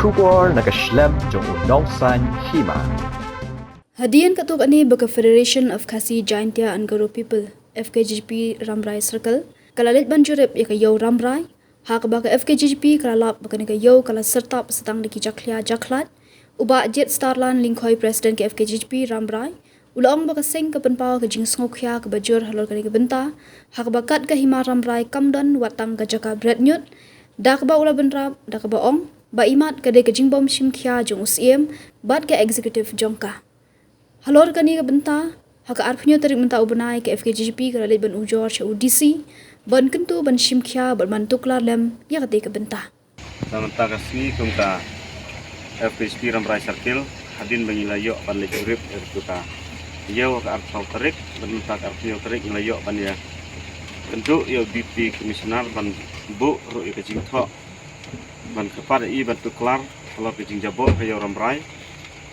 Shubor nakaslem jong unongsan hima. Hadian katuk ani baka Federation of Khasi Jaintia and Garo People FKGP Ramrai Circle kalalit banjurip ya kayo Ramrai hak baka FKGP kalalap baka ni kayo kala serta setang di kijaklia jaklat uba jet starlan lingkoi presiden ke FKGP Ramrai ulang baka seng ke penpaw ke jing sngokya ke bajur halor kani ke benta hak bakat ke hima Ramrai kamdan watang ke jaka bretnyut dak ba ula benrap dak ba ong ba imat ke de ke jing bom shimkhya jong usiem bat ke executive jongka halor kani ke benta hak arpnyo tarik menta ubenai ke FKGP kala ban ujor che UDC ban kentu ban shimkhya ban mantuklar lem ya kate ke benta samanta kasni kumta FKGP Ramrai Circle hadin bangilayo ban lejurip ertuka yo ka arpau tarik ban menta arpnyo tarik ilayo ban ya kentu yo DP komisioner ban bu ru ke jingtho ban kepada i ban tuklar kalau ke jing jabo ke yo Ramrai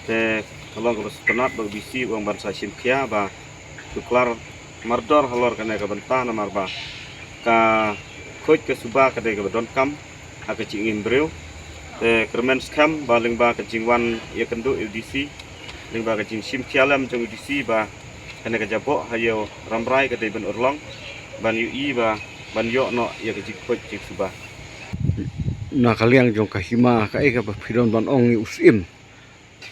te kalau kalau sepenat berbisi uang bangsa Simkia ba tuklar mardor halor kena ke bentah namar ba ka koi ke subah ke de bedon kam aka cingin breu te kermen skam ba lingba ke jingwan ya kendu LDC lingba ke jing Simkia lam jong LDC ba kena ke jabo hayo Ramrai ke de ben urlong ban UI ba ban yo no ya ke jing koi jing subah na kaliang jong kahima ka eka ba pidon ban ong usim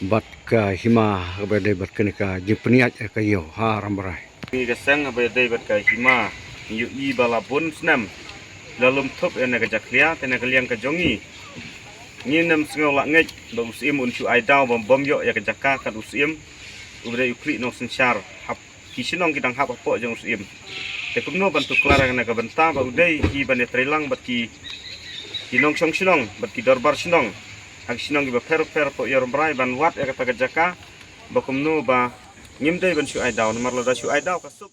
bat ka hima kabade bat kenika jipniat ka yo ha Ramrai ni keseng kabade bat ka hima UI balapun snam dalam top ena ka jaklia tena kaliang ka jongi nginem sngolak ngej ba usim unsu aidau bom yo ya ka jakka kan usim ubre ukli no sensar hap kisinong kidang hap po jong usim te kumno bantu klara kana ka benta ba udai hi ban trelang bat ki kinong song sinong bat ki dorbar sinong ang sinong iba per po yor Ramrai ban wat ya kata jaka bakumnu ba ngimdai ban su ai daw namar la su ai daw ka sup